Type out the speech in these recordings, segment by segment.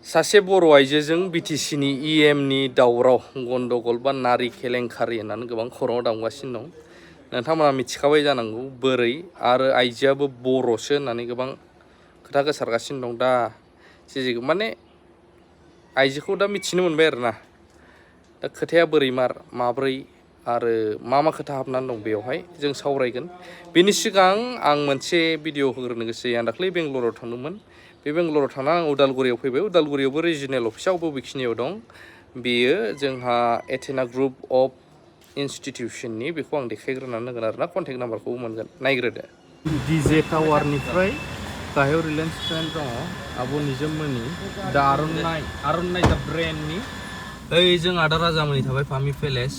सासे बर' आइजोजों बिटिसिनि इएमनि दावराव गन्डगल बा नारि केलेंकारि होननानै गोबां खौराङाव दामगासिनो दं। नोंथांमोना मिथिखाबाय जानांगौ बोरै आरो आइजोआबो बर'सो होननानै गोबां खोथा गोसारगासिनो दं। दा जेखौ माने आइजोखौ दा मिथिनो मोनबाय आरोना। दा खोथाया बोरै माब्रै आरो मा खोथा हाबनानै दं बेवहाय जों सावरायगोन। बेनि सिगां आं मोनसे भिडिअ होग्रोनो गोसो जायो। आं दाख्लै बेंगलराव थांदोंमोन। बे बेंगलराव थांना आं उदालगुरियाव फैबाय। उदालगुरियावबो रिजिनेल अफिसावबो बेखिनियाव दं। बेयो जोंहा एथेना ग्रुप अफ इन्स्टिटिउसननि बेखौ आं देखायग्रोनानै होगोन आरोना। कन्टेक्ट नाम्बारखौबो मोनगोन, नायग्रोदो। डिजे टावारनिफ्राय गाहायाव रिलायन्स ट्रेन्ड दङ। आब' निजोममोननि दा आर'नाइ दा ब्रेन्डनि ओइ जों आदा राजामोननि थाबाय फामि पेलेस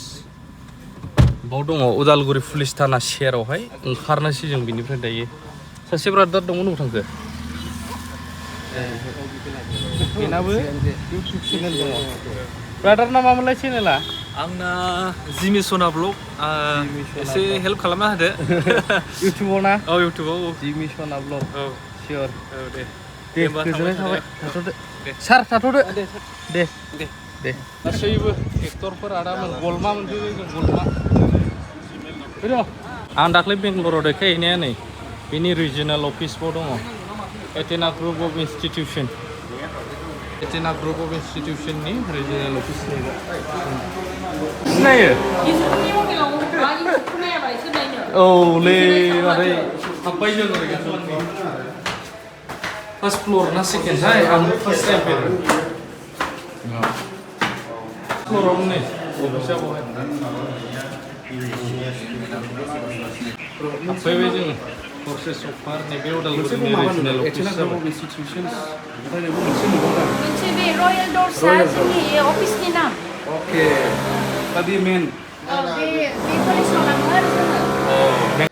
बाव दङ उदालगुरि पुलिस थाना सेरावहाय ओंखारनोसै जों बिनिफ्राय दायो। सासे ब्रादार दङ न'आव थांखो बेनाबो इउटुब चेनेल दङ। ब्रादारना मामोनलाय चेनेला? आंना जिमिसना ब्लग एसे हेल्प खालामना होदो। इउटुबाव ना? औ इउटुबाव जिमिसना ब्लग। औ सियर। औ दे गोजोननाय थाबाय। थाथ'दो सार, थाथ'दो। दे गासैबो एक्टरफोर आदामोन गलमा मोनफैबाय जों गलमा। फैद' आं दाख्लै बेंगलराव देखायहैनाया नै बेनि रिजिनेल अफिसबाव दङ। Athena group of institution. Athena group of इन्स्टिटिउसननि रिजिनेल अफिस सिनायो? औलै मादै हाब्बाय जों ओरै फार्स्ट फ्ल'र ना सेकेन्डहाय आं फार्स्ट टाइम फैदों। फ्ल'रावनो नै अफिसा बहाय हाबफैबाय जोङो। हरसे सफार नैबे उदालगुरिनि रिजिनेल अफिस जाबाय। मोनसे बे रयेल दर्सआ जोंनि अफिसनि नाम। अके दा बे मेन बे कलेजाव लाङो आरो जोङो।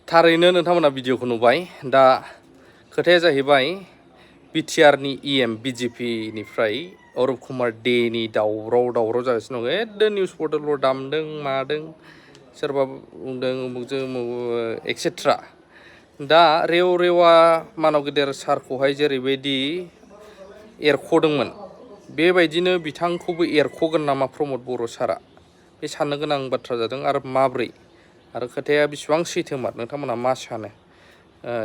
थारैनो नोंथांमोना भिडिअखौ नुबाय। दा खोथाया जाहैबाय बिटिआरनि इएम बिजेपिनिफ्राय अरुप कुमार देनि दावराव जागासिनो दं। एकदम निउस पर्टेलफ्राव दामदों मादों, सोरबा बुंदों एक्सेट्रा। दा रेवा मानव गेदेर सारखौहाय जेरैबायदि एरख'दोंमोन बेबायदिनो बिथांखौबो एरख'गोन नामा प्रमद बर' सारा? बे साननो गोनां बाथ्रा जादों। आरो माब्रै आरो खोथाया बेसेबां सैथोमार नोंथांमोना मा सानो?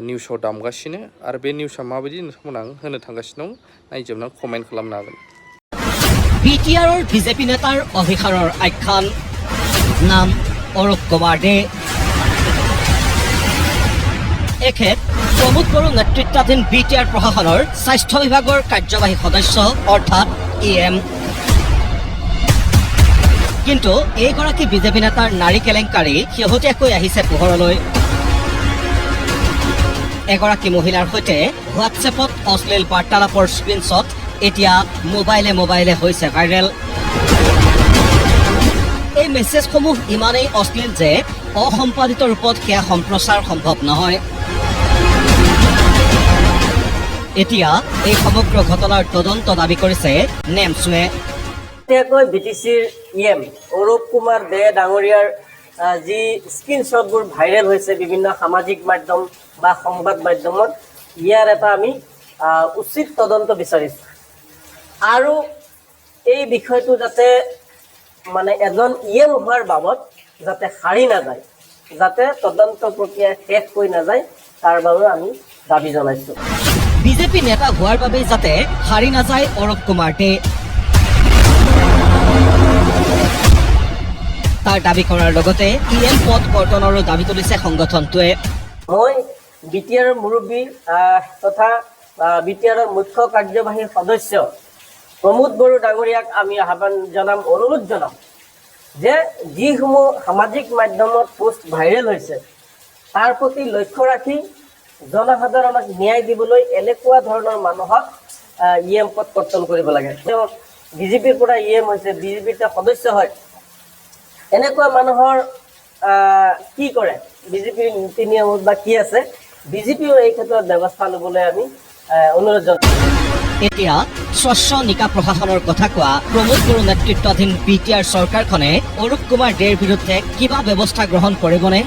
निउसाव दामगासिनो आरो बे निउसा माबायदि नोंथांमोना होनो थांगासिनो दं नायजोबनानै कमेन्ट खालामनो हागोन। BTRৰ বিজেপি নেতাৰ অভিসাৰৰ আখ্যান, নাম অৰুপ কুমাৰ দে। এখেত প্ৰমোদ বড়ো নেতৃত্বাধীন BTR প্ৰশাসনৰ স্বাস্থ্য বিভাগৰ কাৰ্যবাহী সদস্য অৰ্থাৎ EM। কিন্তু এইগৰাকী বিজেপি নেতাৰ নাৰী কেলেংকাৰী শেহতীয়াকৈ আহিছে পোহৰলৈ। এগৰাকী মহিলাৰ সৈতে হোৱাটছএপত অশ্লীল বাৰ্তালাপৰ স্ক্ৰীনশ্বট এতিয়া মোবাইলে হৈছে ভাইৰেল। এই মেছেজসমূহ ইমানেই অশ্লীল যে অসম্পাদিত ৰূপত সেয়া সম্প্ৰচাৰ সম্ভৱ নহয়। এতিয়া এই সমগ্ৰ ঘটনাৰ তদন্ত দাবী কৰিছে নেমছুৱে। বিটিচিৰ ইএম অৰুপ কুমাৰ দে ডাঙৰীয়াৰ যি স্ক্ৰীনশ্বটবোৰ ভাইৰেল হৈছে বিভিন্ন সামাজিক মাধ্যম বা সংবাদ মাধ্যমত, ইয়াৰ এটা আমি উচিত তদন্ত বিচাৰিছোঁ। আৰু এই বিষয়টো যাতে মানে এজন ইএম হোৱাৰ বাবদ যাতে সাৰি নাযায়, যাতে তদন্ত প্ৰক্ৰিয়া শেষ হৈ নাযায়, তাৰ বাবে আমি দাবী জনাইছোঁ। বিজেপি নেতা হোৱাৰ বাবে যাতে সাৰি নাযায় অৰুপ কুমাৰ দে, তাৰ দাবী কৰাৰ লগতে ইএম পদ কৰ্তনৰো দাবী তুলিছে সংগঠনটোৱে। মই BTR মুৰব্বী তথা BTR মুখ্য কাৰ্যবাহী সদস্য প্ৰমোদ বড়ো ডাঙৰীয়াক আমি আহ্বান জনাম, অনুৰোধ জনাম যে যিসমূহ সামাজিক মাধ্যমত পোষ্ট ভাইৰেল হৈছে তাৰ প্ৰতি লক্ষ্য ৰাখি জনসাধাৰণক ন্যায় দিবলৈ এনেকুৱা ধৰণৰ মানুহক ইএম পদ কৰ্তন কৰিব লাগে। তেওঁ বিজেপিৰ পৰা ইএম হৈছে, বিজেপিৰ সদস্য হয়। এনেকুৱা মানুহৰ কি কৰে বিজেপিৰ নীতি নিয়মত বা কি আছে, বিজেপিও এই ক্ষেত্ৰত ব্যৱস্থা ল'বলৈ আমি অনুৰোধ জনাইছোঁ। এতিয়া স্বচ্ছ নিকা প্ৰশাসনৰ কথা কোৱা প্ৰমোদ বড়ো নেতৃত্বাধীন BTR চৰকাৰখনে অৰুপ কুমাৰ দেৰ বিৰুদ্ধে কিবা ব্যৱস্থা গ্ৰহণ কৰিবনে?